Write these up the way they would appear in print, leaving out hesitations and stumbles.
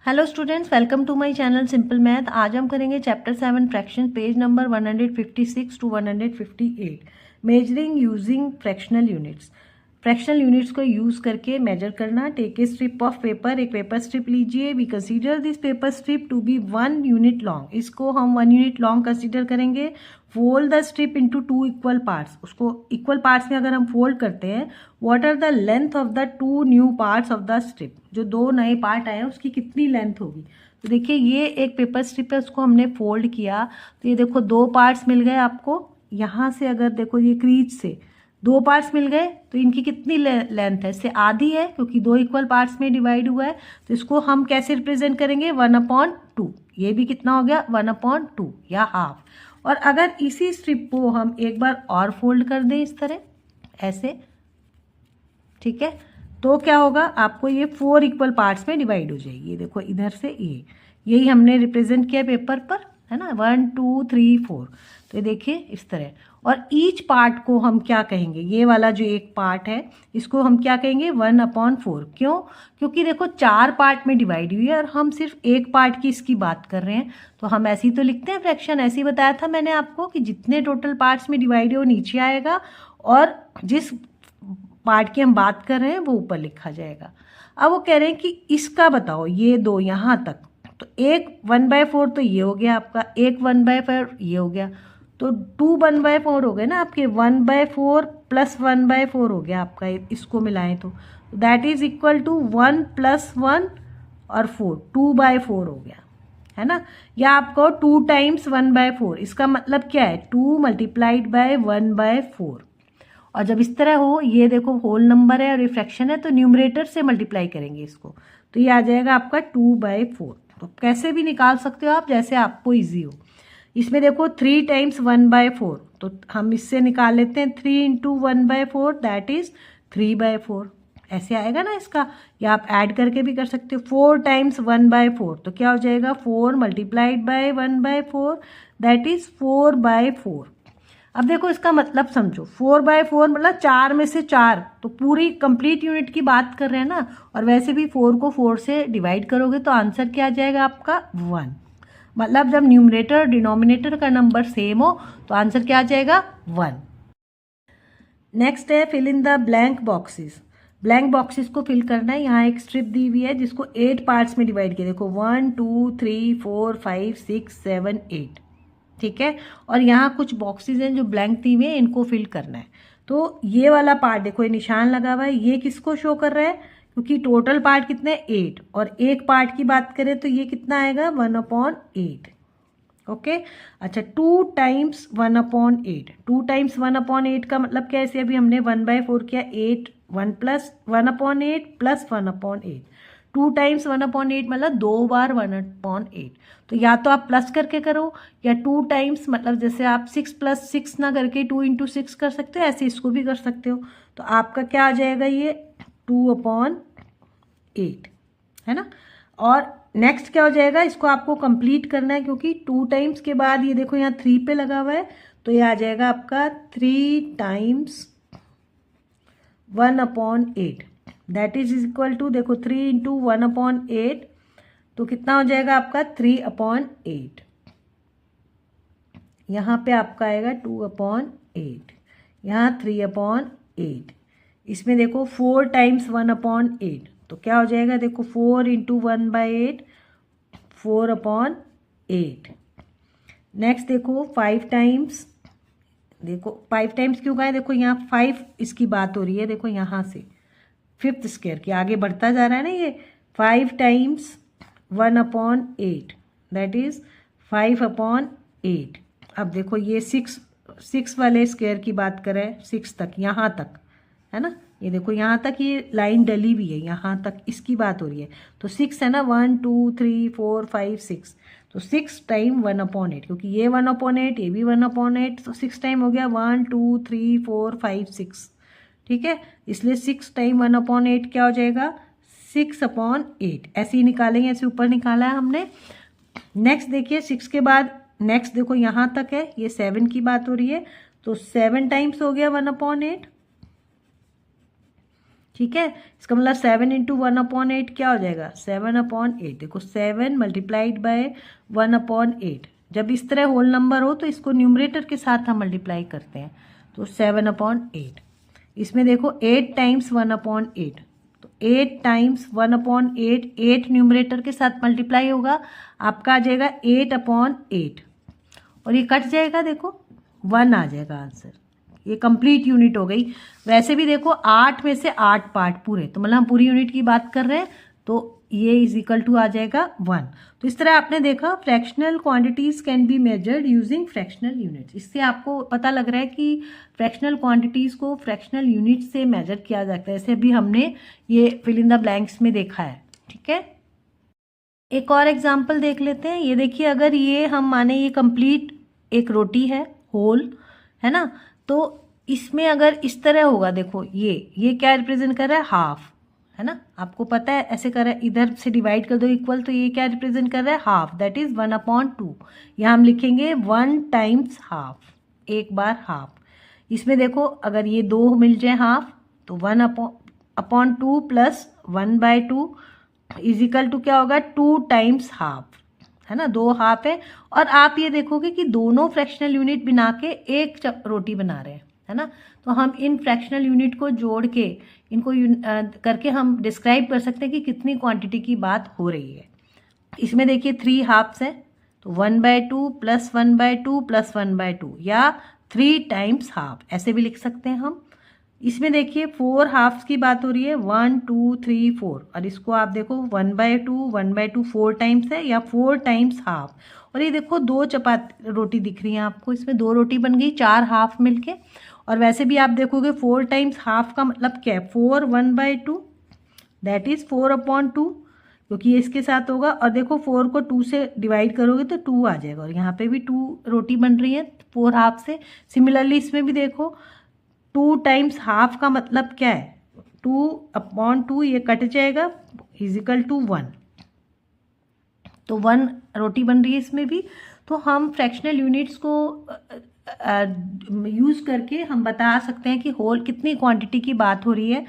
Hello students, welcome to my channel simple math. आज हम करेंगे chapter 7 fraction, page number 156 to 158, measuring using fractional units. Fractional units को use करके measure करना। Take a strip of paper, एक paper strip लीजिए। We consider this paper strip to be 1 unit long, इसको हम 1 यूनिट लॉन्ग कंसीडर करेंगे। Fold the strip into 2 equal parts, उसको equal parts में अगर हम फोल्ड करते हैं, what are the length of the 2 new parts of the strip, जो 2 नए पार्ट आए हैं उसकी कितनी लेंथ होगी। तो देखिए ये एक पेपर स्ट्रिप है, उसको हमने फोल्ड किया तो ये देखो 2 पार्ट्स मिल गए आपको। यहाँ से अगर देखो ये क्रीज से 2 पार्ट्स मिल गए तो इनकी कितनी लेंथ है, इससे आधी है क्योंकि 2 इक्वल पार्ट्स में डिवाइड हुआ है। तो इसको हम कैसे रिप्रेजेंट करेंगे, 1/2। ये भी कितना हो गया, 1/2 या हाफ। और अगर इसी स्ट्रिप को हम एक बार और फोल्ड कर दें इस तरह, ऐसे, ठीक है, तो क्या होगा, आपको ये 4 इक्वल पार्ट्स में डिवाइड हो जाएगी। ये देखो इधर से यही हमने रिप्रेजेंट किया पेपर पर, है ना, 1 2 3 4। तो ये देखिए इस तरह। और ईच पार्ट को हम क्या कहेंगे, ये वाला जो एक पार्ट है इसको हम क्या कहेंगे, 1/4। क्यों? क्योंकि देखो 4 पार्ट में डिवाइड हुई है और हम सिर्फ एक पार्ट की इसकी बात कर रहे हैं। तो हम ऐसे ही तो लिखते हैं फ्रैक्शन, ऐसे ही बताया था मैंने आपको कि जितने टोटल पार्ट्स में डिवाइड है वो नीचे आएगा और जिस पार्ट की हम बात कर रहे हैं वो ऊपर लिखा जाएगा। अब वो कह रहे हैं कि इसका बताओ, ये 2 यहाँ तक, तो एक 1/4 तो ये हो गया आपका, एक 1/4 ये हो गया, तो 2 1/4 हो गए ना आपके। 1/4 प्लस 1/4 हो गया आपका, इसको मिलाएं तो दैट इज इक्वल टू 1 + 1 और 4, 2/4 हो गया, है ना। या आपको 2 टाइम्स 1/4, इसका मतलब क्या है, 2 × 1/4। और जब इस तरह हो, ये देखो होल नंबर है और ये फ्रैक्शन है, तो न्यूमरेटर से मल्टीप्लाई करेंगे इसको, तो ये आ जाएगा आपका 2/4। तो कैसे भी निकाल सकते हो आप, जैसे आपको इजी हो। इसमें देखो 3 टाइम्स 1/4, तो हम इससे निकाल लेते हैं 3 × 1/4 दैट इज 3/4, ऐसे आएगा ना इसका। या आप ऐड करके भी कर सकते हो, 4 टाइम्स 1/4 तो क्या हो जाएगा, 4 × 1/4 दैट इज 4/4। अब देखो इसका मतलब समझो, 4/4 मतलब 4 में से 4, तो पूरी कंप्लीट यूनिट की बात कर रहे हैं ना। और वैसे भी 4 को 4 से डिवाइड करोगे तो आंसर क्या आ जाएगा आपका, 1। मतलब जब न्यूमरेटर और डिनोमिनेटर का नंबर सेम हो तो आंसर क्या आ जाएगा, 1। नेक्स्ट है fill in the blank boxes. Blank boxes को फिल करना है। यहाँ एक स्ट्रिप दी हुई है जिसको 8 पार्ट्स में डिवाइड किया, देखो 1 2 3 4 5 6 7 8, ठीक है। और यहाँ कुछ बॉक्सेस हैं जो ब्लैंक दी हुए हैं, इनको फिल करना है। तो ये वाला पार्ट देखो, ये निशान लगा हुआ है, ये किसको शो कर रहा है, क्योंकि टोटल पार्ट कितने, 8, और एक पार्ट की बात करें तो ये कितना आएगा, 1/8। ओके, अच्छा, 2 टाइम्स 1/8, 2 टाइम्स 1/8 का मतलब क्या है, ऐसे अभी हमने 1/4 किया, 8 1 + 1/8 + 1/8, 2 टाइम्स 1/8 मतलब 2 बार 1/8। तो या तो आप प्लस करके करो, या 2 टाइम्स मतलब जैसे आप 6 + 6 ना करके 2 × 6 कर सकते हो, ऐसे इसको भी कर सकते हो। तो आपका क्या आ जाएगा, ये 2/8, है ना। और नेक्स्ट क्या हो जाएगा, इसको आपको कंप्लीट करना है क्योंकि 2 टाइम्स के बाद ये देखो यहाँ 3 पे लगा हुआ है, तो ये आ जाएगा आपका 3 times 1/8 that is equal to, देखो 3 × 1/8 तो कितना हो जाएगा आपका, 3/8। यहाँ पे आपका आएगा 2/8, यहाँ 3/8। इसमें देखो 4 टाइम्स 1/8 तो क्या हो जाएगा, देखो 4 × 1/8 4/8। नेक्स्ट देखो 5 टाइम्स, देखो 5 टाइम्स क्यों गए, देखो यहाँ 5 इसकी बात हो रही है, देखो यहाँ से 5th स्क्वायर की आगे बढ़ता जा रहा है ना ये। 5 टाइम्स 1/8 दैट इज 5/8। अब देखो ये 6 वाले स्क्वायर की बात करें, 6 तक, यहाँ तक, है ना। ये देखो यहाँ तक ये लाइन डली हुई है, यहाँ तक इसकी बात हो रही है। तो 6 है ना, 1 2 3 4 5 6, तो 6 टाइम 1/8, क्योंकि ये 1/8 ये भी 1/8, तो 6 टाइम हो गया 1 2 3 4 5 6, ठीक है। इसलिए 6 टाइम 1/8 क्या हो जाएगा, 6/8। ऐसे ही निकालेंगे, ऐसे ऊपर निकाला है हमने। नेक्स्ट देखिए 6 के बाद नेक्स्ट देखो यहाँ तक है, ये 7 की बात हो रही है, तो 7 टाइम्स हो गया 1/8, ठीक है, इसका मतलब 7 इंटू 1/8 क्या हो जाएगा, 7/8। देखो 7 मल्टीप्लाइड बाय 1/8। जब इस तरह होल नंबर हो तो इसको न्यूमरेटर के साथ हम मल्टीप्लाई करते हैं, तो 7/8। इसमें देखो 8 टाइम्स 1/8, तो 8 टाइम्स 1/8, 8 न्यूमरेटर के साथ मल्टीप्लाई होगा, आपका आ जाएगा 8/8 और ये कट जाएगा, देखो 1 आ जाएगा आंसर। ये कंप्लीट यूनिट हो गई। वैसे भी देखो 8 में से 8 पार्ट पूरे, तो मतलब हम पूरी यूनिट की बात कर रहे हैं, तो ये इज इक्वल टू आ जाएगा 1। तो इस तरह आपने देखा fractional quantities can be measured using fractional units. इससे आपको पता लग रहा है कि फ्रैक्शनल क्वांटिटीज को फ्रैक्शनल यूनिट से मेजर किया जाता है। ऐसे भी हमने ये फिल इन द ब्लैंक्स में देखा है। ठीक है, एक और एग्जाम्पल देख लेते हैं। ये देखिए, अगर ये हम माने ये कंप्लीट एक रोटी है, होल है ना, तो इसमें अगर इस तरह होगा, देखो ये क्या रिप्रेजेंट कर रहा है, हाफ, है ना, आपको पता है ऐसे कर रहा है, इधर से डिवाइड कर दो इक्वल, तो ये क्या रिप्रेजेंट कर रहा है, हाफ, दैट इज 1/2। यहाँ हम लिखेंगे 1 टाइम्स हाफ, एक बार हाफ। इसमें देखो अगर ये 2 मिल जाए हाफ, तो 1/2 प्लस 1/2 इजिकल टू क्या होगा, 2 टाइम्स हाफ, है ना, 2 हाफ है। और आप ये देखोगे कि दोनों फ्रैक्शनल यूनिट बना के एक रोटी बना रहे हैं, है ना, तो हम इन फ्रैक्शनल यूनिट को जोड़ के इनको करके हम डिस्क्राइब कर सकते हैं कि कितनी क्वांटिटी की बात हो रही है। इसमें देखिए 3 हाफ्स हैं, तो 1/2 प्लस 1/2 प्लस 1/2 या 3 टाइम्स हाफ, ऐसे भी लिख सकते हैं हम। इसमें देखिए 4 हाफ्स की बात हो रही है, 1 2 3 4, और इसको आप देखो 1/2 4 टाइम्स है या 4 टाइम्स हाफ। और ये देखो 2 चपाती रोटी दिख रही है आपको, इसमें 2 रोटी बन गई, 4 हाफ मिलके। और वैसे भी आप देखोगे 4 टाइम्स हाफ का मतलब क्या है, 4 1/2, दैट इज 4/2, क्योंकि ये इसके साथ होगा। और देखो 4 को 2 से डिवाइड करोगे तो 2 आ जाएगा, और यहाँ पे भी 2 रोटी बन रही है 4 हाफ से। सिमिलरली इसमें भी देखो 2 टाइम्स हाफ का मतलब क्या है, 2/2, ये कट जाएगा, इजिकल टू 1, तो 1 रोटी बन रही है इसमें भी। तो हम फ्रैक्शनल यूनिट्स को यूज़ करके हम बता सकते हैं कि होल कितनी क्वांटिटी की बात हो रही है।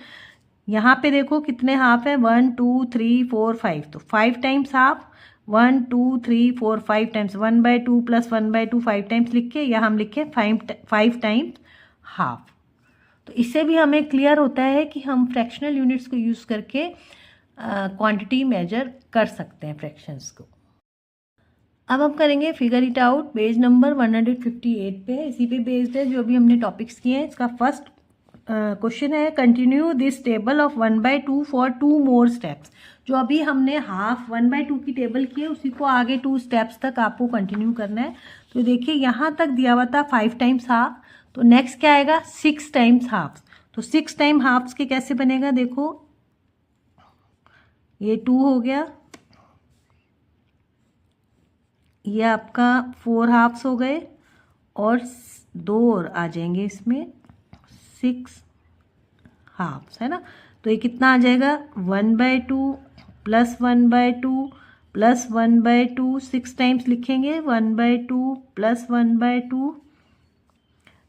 यहाँ पे देखो कितने हाफ है, 1 2 3 4 5, तो 5 times half, 1 2 3 4 5 times 1/2 plus 1/2 5 times लिख के, या हम लिखे 5 टाइम्स हाफ। तो इससे भी हमें क्लियर होता है कि हम फ्रैक्शनल यूनिट्स को यूज़ करके क्वांटिटी मेजर कर सकते हैं फ्रैक्शंस को। अब हम करेंगे figure it out, page number 158 पे, इसी पे बेस्ड है जो भी हमने टॉपिक्स किए हैं। इसका फर्स्ट क्वेश्चन है, continue this table of 1/2 for 2 more steps. जो अभी हमने हाफ 1/2 की टेबल की है, उसी को आगे 2 स्टेप्स तक आपको कंटिन्यू करना है। तो देखिए यहाँ तक दिया हुआ था 5 टाइम्स हाफ, तो नेक्स्ट क्या आएगा, 6 टाइम्स हाफ। तो 6 टाइम हाफ्स के कैसे बनेगा, देखो ये 2 हो गया, ये आपका 4 हाफ्स हो गए, और 2 और आ जाएंगे इसमें, 6 हाफ्स, है ना। तो ये कितना आ जाएगा, 1/2 प्लस 1/2 प्लस 1/2, 6 टाइम्स लिखेंगे, 1/2 प्लस 1/2,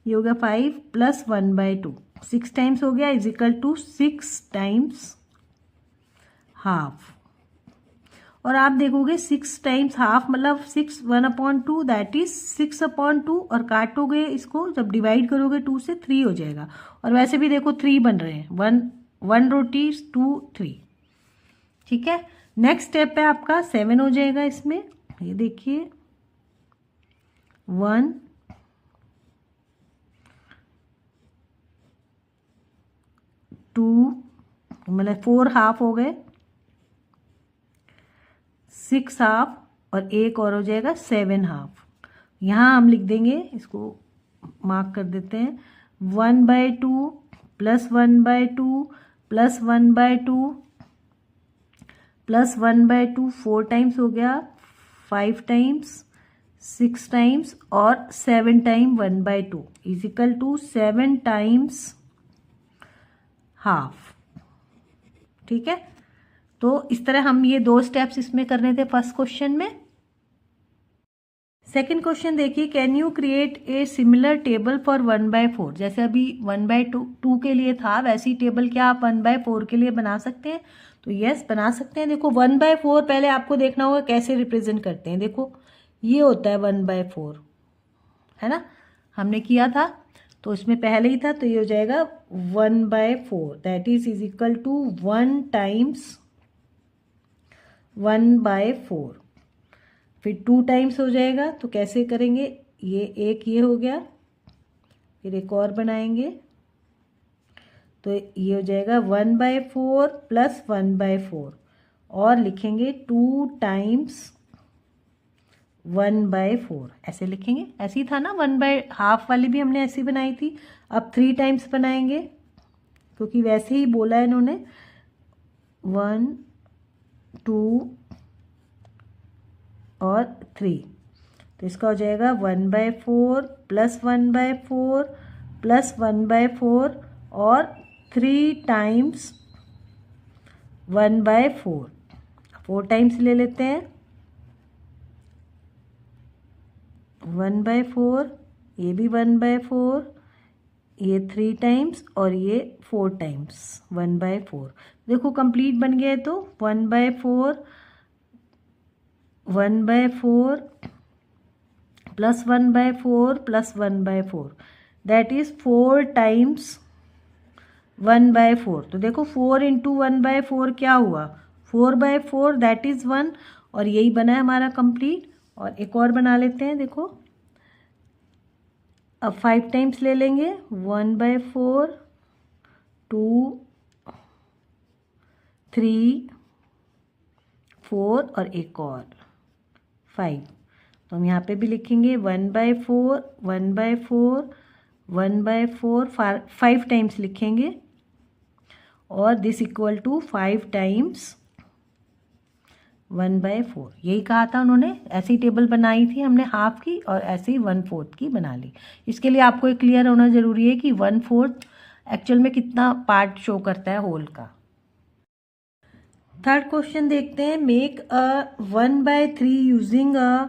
ये हो गया 5 प्लस 1/2, 6 टाइम्स हो गया, is equal to 6 times half. और आप देखोगे 6 टाइम्स हाफ मतलब 6 1/2, दैट इज 6/2, और काटोगे इसको, जब डिवाइड करोगे 2 से 3 हो जाएगा। और वैसे भी देखो 3 बन रहे हैं, 1 रोटी 2 3। ठीक है, नेक्स्ट स्टेप है आपका 7 हो जाएगा इसमें। ये देखिए 1 2 मतलब 4 हाफ हो गए, 6 हाफ, और एक और हो जाएगा 7 हाफ। यहाँ हम लिख देंगे, इसको मार्क कर देते हैं, 1/2 प्लस 1/2 प्लस 1/2 प्लस 1/2, 4 टाइम्स हो गया, 5 टाइम्स, 6 टाइम्स, और 7 time 1/2 is equal to 7 times half. ठीक है, तो इस तरह हम ये 2 स्टेप्स इसमें करने थे फर्स्ट क्वेश्चन में। सेकेंड क्वेश्चन देखिए, can you create a similar table for 1/4। जैसे अभी 1/2 के लिए था, वैसी टेबल क्या आप 1/4 के लिए बना सकते हैं? तो यस, बना सकते हैं। देखो 1/4 पहले आपको देखना होगा कैसे रिप्रेजेंट करते हैं। देखो ये होता है 1/4, है ना, हमने किया था तो इसमें पहले ही था, तो ये हो जाएगा 1/4, that is equal to 1 times 1/4। फिर 2 टाइम्स हो जाएगा, तो कैसे करेंगे, ये एक ये हो गया, फिर एक और बनाएंगे, तो ये हो जाएगा 1/4 प्लस 1/4, और लिखेंगे 2 टाइम्स 1/4, ऐसे लिखेंगे। ऐसे ही था ना, 1/2 वाली भी हमने ऐसी बनाई थी। अब 3 टाइम्स बनाएंगे, क्योंकि वैसे ही बोला है इन्होंने, 1 2 और 3, तो इसका हो जाएगा 1/4 प्लस 1/4 प्लस 1/4 और 3 टाइम्स 1/4। 4 टाइम्स ले लेते हैं, 1/4, ये भी 1/4, ये 3 टाइम्स और ये 4 टाइम्स 1/4। देखो कंप्लीट बन गया है, तो 1/4 plus 1/4 plus 1/4, that is 4 times 1/4। तो देखो 4 इंटू 1/4 क्या हुआ, 4/4, दैट इज 1, और यही बना है हमारा कंप्लीट। और एक और बना लेते हैं, देखो अब 5 टाइम्स ले लेंगे, 1/4 2 3 4 और एक और 5। तो हम यहाँ पे भी लिखेंगे 1/4 1/4 1/4, 5 टाइम्स लिखेंगे, और दिस इक्वल टू 5 टाइम्स 1/4। यही कहा था उन्होंने, ऐसी टेबल बनाई थी हमने हाफ की, और ऐसे ही 1/4 की बना ली। इसके लिए आपको एक क्लियर होना जरूरी है कि 1/4 एक्चुअल में कितना पार्ट शो करता है होल का। थर्ड क्वेश्चन देखते हैं, make a 1/3 using a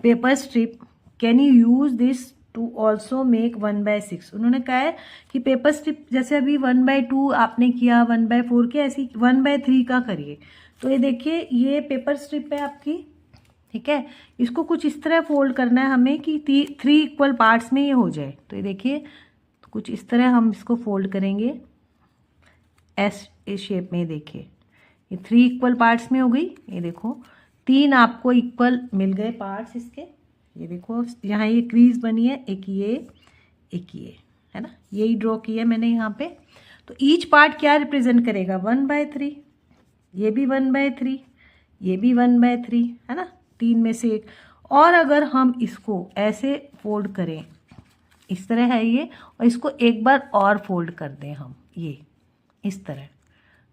paper strip, can you use this to also make 1/6। उन्होंने कहा है कि पेपर स्ट्रिप, जैसे अभी 1/2 आपने किया, 1/4 के, ऐसी 1/3 का करिए। तो ये देखिए, ये पेपर स्ट्रिप है आपकी, ठीक है, इसको कुछ इस तरह फोल्ड करना है हमें कि 3 इक्वल पार्ट्स में ये हो जाए। तो ये देखिए कुछ इस तरह हम इसको फोल्ड करेंगे, एस शेप में। देखिए ये 3 इक्वल पार्ट्स में हो गई। ये देखो 3 आपको इक्वल मिल गए पार्ट्स इसके। ये देखो यहाँ ये क्रीज बनी है, एक ये है ना, यही ड्रॉ किया है मैंने यहाँ पे। तो ईच पार्ट क्या रिप्रेजेंट करेगा, 1/3, ये भी 1/3, ये भी 1/3, है ना, 3 में से एक। और अगर हम इसको ऐसे फोल्ड करें, इस तरह है ये, और इसको एक बार और फोल्ड कर दें हम, ये इस तरह,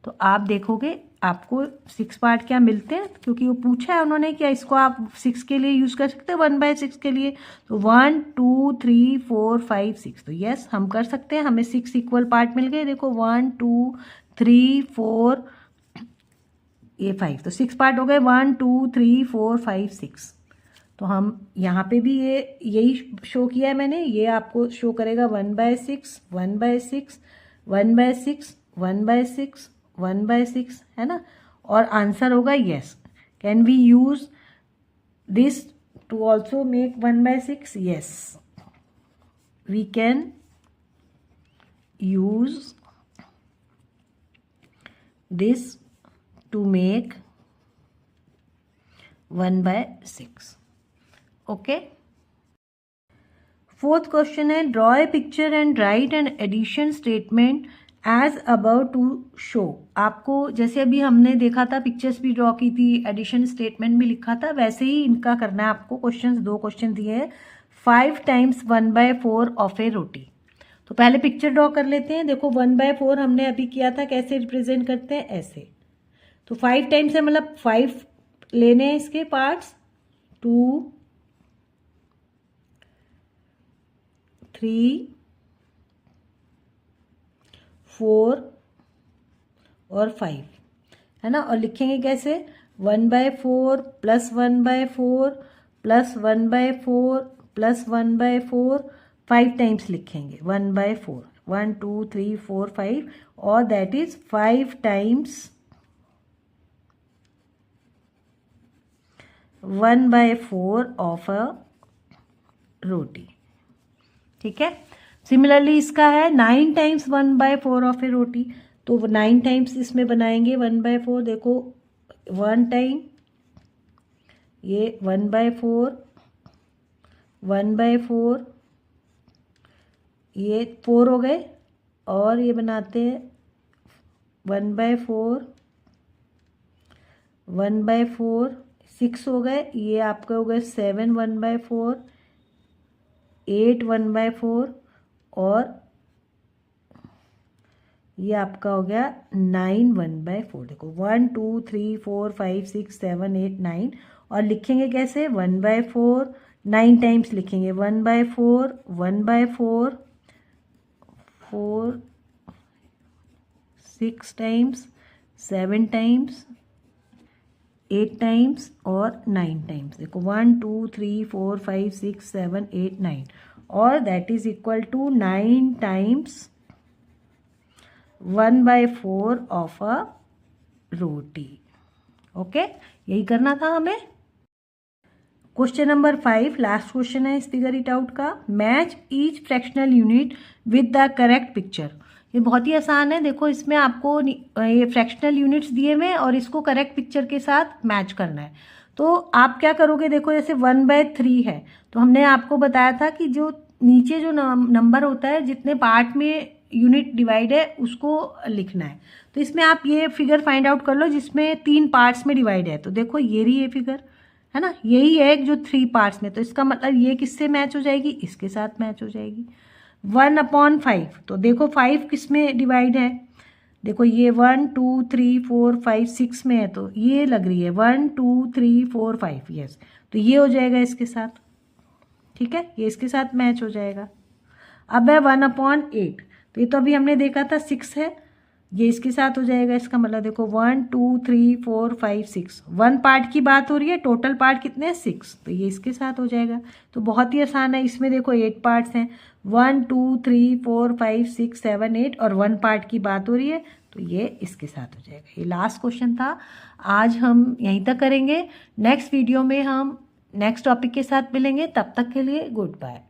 तो आप देखोगे आपको 6 पार्ट क्या मिलते हैं, क्योंकि वो पूछा है उन्होंने क्या इसको आप 6 के लिए यूज कर सकते हैं, 1/6 के लिए। तो 1 2 3 4 5 6, तो यस हम कर सकते हैं, हमें 6 इक्वल पार्ट मिल गए। देखो 1 2 3 4 ये 5, तो 6 पार्ट हो गए, 1 2 3 4 5 6। तो हम यहाँ पे भी ये यही शो किया है मैंने, ये आपको शो करेगा 1/6 1/6 1/6 1/6 1/6, है ना, और आंसर होगा yes. Can we use this to also make 1/6? Yes, we can use this to make 1/6। Okay. Fourth question है, draw a picture and write an addition statement as above to show. आपको जैसे अभी हमने देखा था, pictures भी draw की थी, एडिशन स्टेटमेंट भी लिखा था, वैसे ही इनका करना है आपको। क्वेश्चंस 2 क्वेश्चन दिए हैं, 5 टाइम्स 1/4 ऑफ ए रोटी। तो पहले पिक्चर ड्रॉ कर लेते हैं। देखो 1/4 हमने अभी किया था, कैसे रिप्रेजेंट करते हैं, ऐसे। तो 5 टाइम्स है, मतलब 5 लेने हैं इसके पार्ट्स, 2 3 4 और 5, है ना, और लिखेंगे कैसे, 1/4 प्लस 1/4 प्लस 1/4 प्लस 1/4 5 टाइम्स लिखेंगे 1/4 1 2 3 4 5 और that is 5 times 1/4 of a roti. ठीक है, सिमिलरली इसका है 9 टाइम्स 1/4 ऑफ ए रोटी, तो 9 टाइम्स इसमें बनाएंगे 1/4। देखो 1 टाइम ये 1/4 1/4 ये 4 हो गए और ये बनाते हैं 1/4 1/4 6 हो गए, ये आपका हो गए 7 1/4 8 1/4 और ये आपका हो गया 9 1/4। देखो 1 2 3 4 5 6 7 8 9 और लिखेंगे कैसे 1/4 9 टाइम्स लिखेंगे 1/4 1/4 4 6 टाइम्स 7 टाइम्स 8 टाइम्स और 9 टाइम्स। देखो 1 2 3 4 5 6 7 8 9 और that is equal to 9 times 1/4 of a roti. Okay, यही करना था हमें। क्वेश्चन नंबर 5 लास्ट क्वेश्चन है इस फिगर इट आउट का। Match each fractional unit with the correct picture. ये बहुत ही आसान है। देखो इसमें आपको ये फ्रैक्शनल यूनिट्स दिए हुए हैं और इसको करेक्ट पिक्चर के साथ मैच करना है। तो आप क्या करोगे, देखो जैसे 1/3 है तो हमने आपको बताया था कि जो नीचे जो नंबर होता है जितने पार्ट में यूनिट डिवाइड है उसको लिखना है। तो इसमें आप ये फिगर फाइंड आउट कर लो जिसमें 3 पार्ट्स में डिवाइड है। तो देखो ये रही ये फिगर है ना, यही है जो 3 पार्ट्स में, तो इसका मतलब ये किससे मैच हो जाएगी, इसके साथ मैच हो जाएगी। 1/5 तो देखो 5 किस में डिवाइड है, देखो ये 1 2 3 4 5 6 में है तो ये लग रही है 1 2 3 4 5 यस, तो ये हो जाएगा इसके साथ। ठीक है, ये इसके साथ मैच हो जाएगा। अब है 1/8 तो ये तो अभी हमने देखा था 6 है, ये इसके साथ हो जाएगा। इसका मतलब देखो 1 2 3 4 5 6 1 पार्ट की बात हो रही है, टोटल पार्ट कितने हैं 6, तो ये इसके साथ हो जाएगा। तो बहुत ही आसान है। इसमें देखो 8 पार्ट्स हैं 1 2 3 4 5 6 7 8 और 1 पार्ट की बात हो रही है तो ये इसके साथ हो जाएगा। ये लास्ट क्वेश्चन था, आज हम यहीं तक करेंगे। नेक्स्ट वीडियो में हम नेक्स्ट टॉपिक के साथ मिलेंगे, तब तक के लिए गुड बाय।